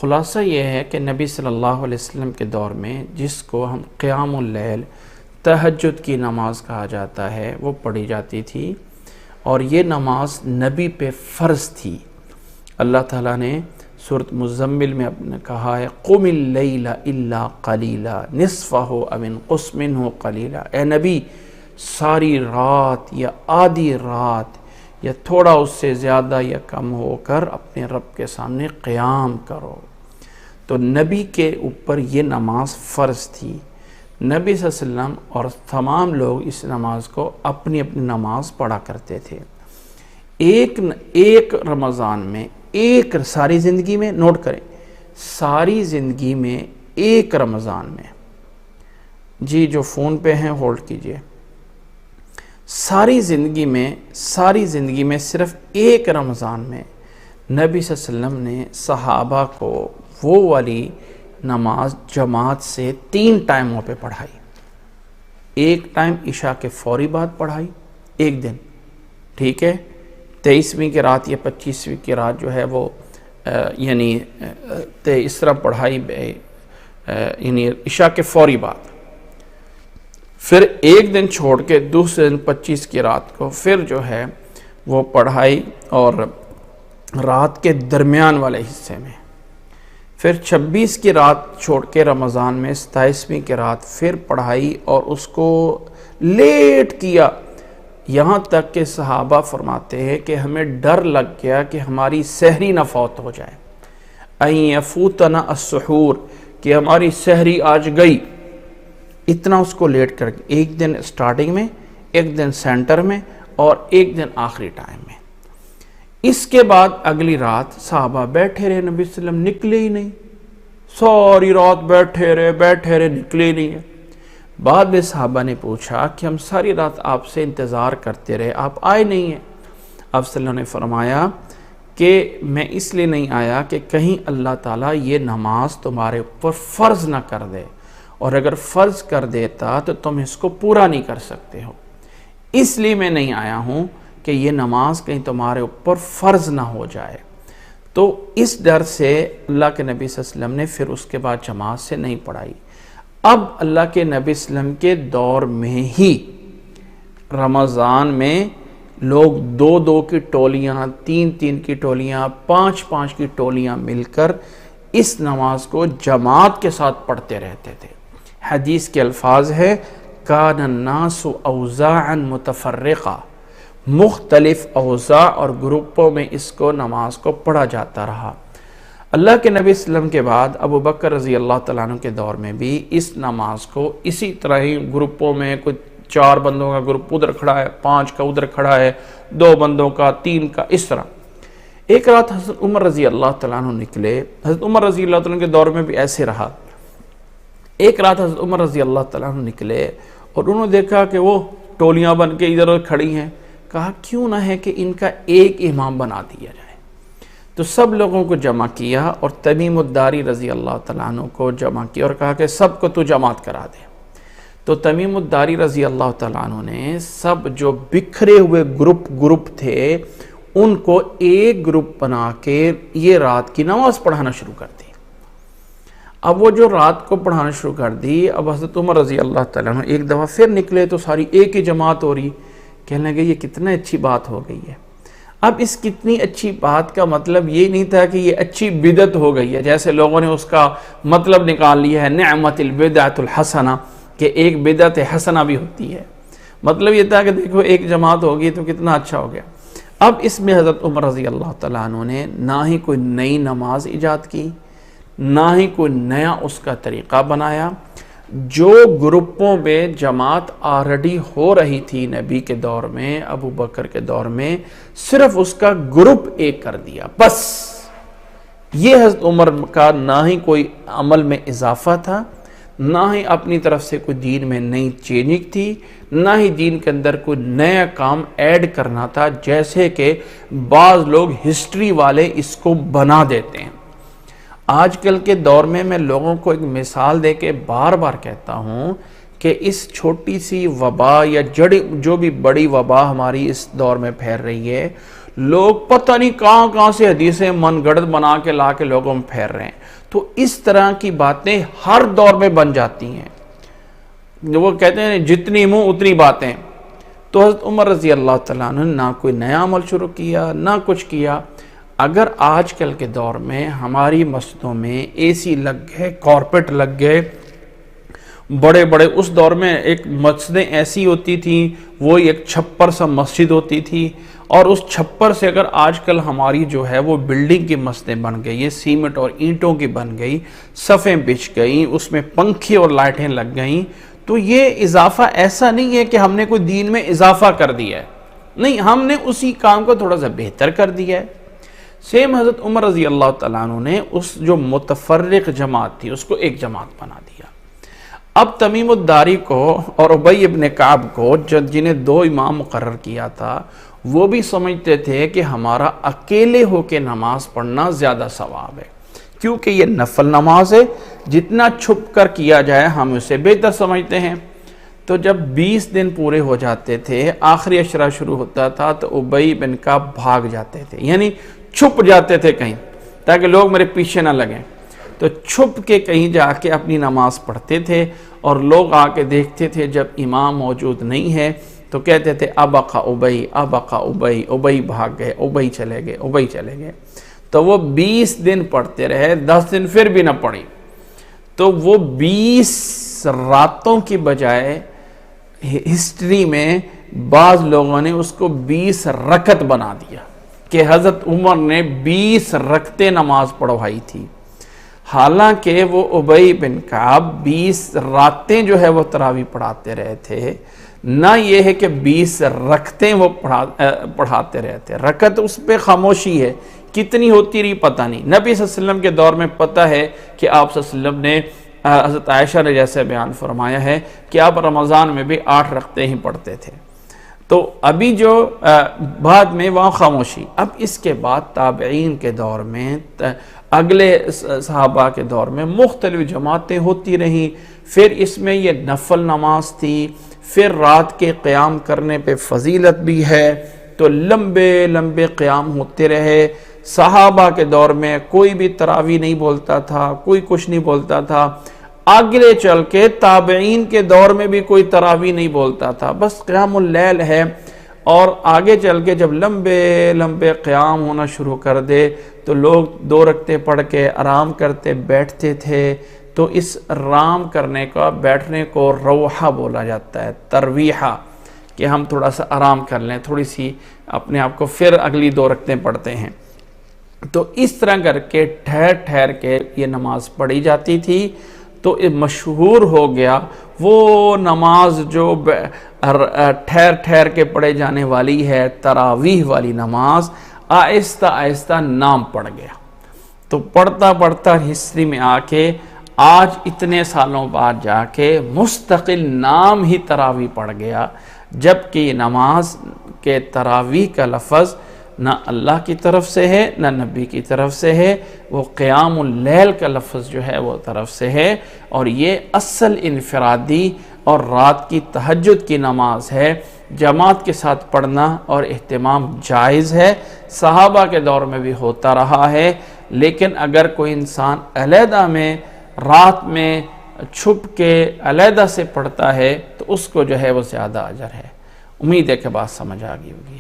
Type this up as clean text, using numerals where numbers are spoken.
خلاصہ یہ ہے کہ نبی صلی اللہ علیہ وسلم کے دور میں جس کو ہم قیام اللیل تہجد کی نماز کہا جاتا ہے وہ پڑھی جاتی تھی، اور یہ نماز نبی پہ فرض تھی۔ اللہ تعالیٰ نے سورۃ مزمل میں اپنے کہا ہے قم اللیل الا قلیلا نصفہ او انقص منہ قلیلا، اے نبی ساری رات یا آدھی رات یا تھوڑا اس سے زیادہ یا کم ہو کر اپنے رب کے سامنے قیام کرو۔ تو نبی کے اوپر یہ نماز فرض تھی۔ نبی صلی اللہ علیہ وسلم اور تمام لوگ اس نماز کو اپنی اپنی نماز پڑھا کرتے تھے۔ ایک رمضان میں، ایک ساری زندگی میں، نوٹ کریں، ساری زندگی میں ایک رمضان میں، جی جو فون پہ ہیں ہولڈ کیجئے، ساری زندگی میں صرف ایک رمضان میں نبی صلی اللہ علیہ وسلم نے صحابہ کو وہ والی نماز جماعت سے 3 ٹائموں پہ پڑھائی۔ ایک ٹائم عشاء کے فوری بعد پڑھائی، ایک دن، ٹھیک ہے، 23ویں کی رات یا 25ویں کی رات جو ہے وہ یعنی اس طرح پڑھائی یعنی عشاء کے فوری بعد، پھر ایک دن چھوڑ کے دوسرے دن 25 کی رات کو پھر جو ہے وہ پڑھائی، اور رات کے درمیان والے حصے میں پھر 26 کی رات چھوڑ کے رمضان میں 27ویں کی رات پھر پڑھائی، اور اس کو لیٹ کیا یہاں تک کہ صحابہ فرماتے ہیں کہ ہمیں ڈر لگ گیا کہ ہماری سحری نہ فوت ہو جائے، این یفوتنا السحور، کہ ہماری سحری آج گئی، اتنا اس کو لیٹ کر کے، ایک دن سٹارٹنگ میں، ایک دن سینٹر میں، اور ایک دن آخری ٹائم میں۔ اس کے بعد اگلی رات صحابہ بیٹھے رہے، نبی صلی اللہ علیہ وسلم نکلے ہی نہیں، ساری رات بیٹھے رہے نکلے ہی نہیں ہے۔ بعد میں صحابہ نے پوچھا کہ ہم ساری رات آپ سے انتظار کرتے رہے، آپ آئے نہیں ہیں۔ آپ صلی اللہ علیہ وسلم نے فرمایا کہ میں اس لیے نہیں آیا کہ کہیں اللہ تعالیٰ یہ نماز تمہارے اوپر فرض نہ کر دے، اور اگر فرض کر دیتا تو تم اس کو پورا نہیں کر سکتے ہو، اس لیے میں نہیں آیا ہوں کہ یہ نماز کہیں تمہارے اوپر فرض نہ ہو جائے۔ تو اس ڈر سے اللہ کے نبی صلی اللہ علیہ وسلم نے پھر اس کے بعد جماعت سے نہیں پڑھائی۔ اب اللہ کے نبی صلی اللہ علیہ وسلم کے دور میں ہی رمضان میں لوگ 2 کی ٹولیاں، 3 کی ٹولیاں، 5 کی ٹولیاں مل کر اس نماز کو جماعت کے ساتھ پڑھتے رہتے تھے۔ حدیث کے الفاظ ہے کان الناس اوزاعا متفرقہ، مختلف اوزاع اور گروپوں میں اس کو نماز کو پڑھا جاتا رہا۔ اللہ کے نبی صلی اللہ علیہ وسلم کے بعد ابو بکر رضی اللہ تعالیٰ عنہ کے دور میں بھی اس نماز کو اسی طرح ہی گروپوں میں، کوئی 4 بندوں کا گروپ ادھر کھڑا ہے، 5 کا ادھر کھڑا ہے، 2 بندوں کا، 3 کا، اس طرح۔ ایک رات حضرت عمر رضی اللہ تعالیٰ عنہ نکلے، حضرت عمر رضی اللہ تعالیٰ عنہ کے دور میں بھی ایسے رہا۔ ایک رات حضرت عمر رضی اللہ تعالیٰ عنہ نکلے اور انہوں نے دیکھا کہ وہ ٹولیاں بن کے ادھر ادھر کھڑی ہیں، کہا کیوں نہ ہے کہ ان کا ایک امام بنا دیا جائے۔ تو سب لوگوں کو جمع کیا اور تمیم الداری رضی اللہ تعالیٰ عنہ کو جمع کیا اور کہا کہ سب کو تو جماعت کرا دے۔ تو تمیم الداری رضی اللہ تعالیٰ عنہ نے سب جو بکھرے ہوئے گروپ تھے ان کو ایک گروپ بنا کے یہ رات کی نماز پڑھانا شروع کر دی۔ اب وہ جو رات کو پڑھانا شروع کر دی، اب حضرت عمر رضی اللہ تعالیٰ عنہ ایک دفعہ پھر نکلے تو ساری ایک ہی جماعت ہو رہی، کہنے لگے یہ کتنا اچھی بات ہو گئی ہے۔ اب اس کتنی اچھی بات کا مطلب یہ نہیں تھا کہ یہ اچھی بدعت ہو گئی ہے، جیسے لوگوں نے اس کا مطلب نکال لیا ہے نعمت البدعۃ الحسنہ، کہ ایک بدعت حسنہ بھی ہوتی ہے۔ مطلب یہ تھا کہ دیکھو ایک جماعت ہوگی تو کتنا اچھا ہو گیا۔ اب اس میں حضرت عمر رضی اللہ تعالیٰ عنہ نے نہ ہی کوئی نئی نماز ایجاد کی، نہ ہی کوئی نیا اس کا طریقہ بنایا۔ جو گروپوں میں جماعت آلریڈی ہو رہی تھی نبی کے دور میں، ابو بکر کے دور میں، صرف اس کا گروپ ایک کر دیا بس۔ یہ حضرت عمر کا نہ ہی کوئی عمل میں اضافہ تھا، نہ ہی اپنی طرف سے کوئی دین میں نئی چینج تھی، نہ ہی دین کے اندر کوئی نیا کام ایڈ کرنا تھا، جیسے کہ بعض لوگ ہسٹری والے اس کو بنا دیتے ہیں۔ آج کل کے دور میں لوگوں کو ایک مثال دے کے بار بار کہتا ہوں کہ اس چھوٹی سی وبا یا جو بھی بڑی وبا ہماری اس دور میں پھیل رہی ہے، لوگ پتہ نہیں کہاں کہاں سے حدیثیں من گڑت بنا کے لا کے لوگوں میں پھیر رہے ہیں۔ تو اس طرح کی باتیں ہر دور میں بن جاتی ہیں، وہ کہتے ہیں جتنی منہ اتنی باتیں۔ تو حضرت عمر رضی اللہ تعالیٰ عنہ نے نہ کوئی نیا عمل شروع کیا نہ کچھ کیا۔ اگر آج کل کے دور میں ہماری مسجدوں میں اے سی لگ گئے، کارپیٹ لگ گئے، بڑے بڑے، اس دور میں ایک مسجدیں ایسی ہوتی تھیں، وہ ایک چھپر سا مسجد ہوتی تھی، اور اس چھپر سے اگر آج کل ہماری جو ہے وہ بلڈنگ کی مسجدیں بن گئی، یہ سیمنٹ اور اینٹوں کی بن گئی، صفیں بچھ گئیں، اس میں پنکھے اور لائٹیں لگ گئیں، تو یہ اضافہ ایسا نہیں ہے کہ ہم نے کوئی دین میں اضافہ کر دیا ہے، نہیں، ہم نے اسی کام کو تھوڑا سا بہتر کر دیا ہے۔ سیم حضرت عمر رضی اللہ تعالیٰ عنہ نے اس جو متفرق جماعت تھی اس کو ایک جماعت بنا دیا۔ اب تمیم الداری کو اور ابی ابن کعب کو جنہیں دو امام مقرر کیا تھا، وہ بھی سمجھتے تھے کہ ہمارا اکیلے ہو کے نماز پڑھنا زیادہ ثواب ہے، کیونکہ یہ نفل نماز ہے، جتنا چھپ کر کیا جائے ہم اسے بہتر سمجھتے ہیں۔ تو جب 20 دن پورے ہو جاتے تھے، آخری عشرہ شروع ہوتا تھا، تو ابی بن کعب بھاگ جاتے تھے، یعنی چھپ جاتے تھے کہیں تاکہ لوگ میرے پیچھے نہ لگیں، تو چھپ کے کہیں جا کے اپنی نماز پڑھتے تھے، اور لوگ آ کے دیکھتے تھے جب امام موجود نہیں ہے تو کہتے تھے ابقا ابی، ابقا ابی، ابی بھاگ گئے، ابی چلے گئے، ابی چلے گئے۔ تو وہ 20 دن پڑھتے رہے، 10 دن پھر بھی نہ پڑھی، تو وہ 20 راتوں کی بجائے ہسٹری میں بعض لوگوں نے اس کو 20 رکعت بنا دیا کہ حضرت عمر نے 20 رکعتیں نماز پڑھوائی تھی، حالانکہ وہ ابی بن کعب 20 راتیں جو ہے وہ تراویح پڑھاتے رہے تھے، نہ یہ ہے کہ 20 رکعتیں وہ پڑھاتے رہے تھے۔ رکعت اس پہ خاموشی ہے، کتنی ہوتی رہی پتہ نہیں۔ نبی صلی اللہ علیہ وسلم کے دور میں پتہ ہے کہ آپ صلی اللہ علیہ وسلم نے، حضرت عائشہ نے جیسے بیان فرمایا ہے کہ آپ رمضان میں بھی 8 رکعتیں ہی پڑھتے تھے۔ تو ابھی جو بعد میں وہاں خاموشی، اب اس کے بعد تابعین کے دور میں، اگلے صحابہ کے دور میں مختلف جماعتیں ہوتی رہیں، پھر اس میں یہ نفل نماز تھی، پھر رات کے قیام کرنے پہ فضیلت بھی ہے، تو لمبے لمبے قیام ہوتے رہے۔ صحابہ کے دور میں کوئی بھی تراویح نہیں بولتا تھا، کوئی کچھ نہیں بولتا تھا، آگے چل کے تابعین کے دور میں بھی کوئی تراویح نہیں بولتا تھا، بس قیام اللیل ہے، اور آگے چل کے جب لمبے لمبے قیام ہونا شروع کر دے تو لوگ 2 رکعتیں پڑھ کے آرام کرتے بیٹھتے تھے۔ تو اس آرام کرنے کا، بیٹھنے کو روحہ بولا جاتا ہے، ترویحہ، کہ ہم تھوڑا سا آرام کر لیں، تھوڑی سی اپنے آپ کو، پھر اگلی 2 رکعتیں پڑھتے ہیں۔ تو اس طرح کر کے ٹھہر ٹھہر کے یہ نماز پڑھی جاتی تھی، تو مشہور ہو گیا وہ نماز جو ٹھہر ٹھہر کے پڑھے جانے والی ہے، تراویح والی نماز، آہستہ آہستہ نام پڑ گیا۔ تو پڑھتا پڑھتا ہسٹری میں آ کے آج اتنے سالوں بعد جا کے مستقل نام ہی تراویح پڑ گیا، جبکہ یہ نماز کے تراویح کا لفظ نہ اللہ کی طرف سے ہے نہ نبی کی طرف سے ہے، وہ قیام اللیل کا لفظ جو ہے وہ طرف سے ہے، اور یہ اصل انفرادی اور رات کی تہجد کی نماز ہے۔ جماعت کے ساتھ پڑھنا اور اہتمام جائز ہے، صحابہ کے دور میں بھی ہوتا رہا ہے، لیکن اگر کوئی انسان علیحدہ میں رات میں چھپ کے علیحدہ سے پڑھتا ہے تو اس کو جو ہے وہ زیادہ اجر ہے۔ امید ہے کہ بات سمجھ آ گئی ہوگی۔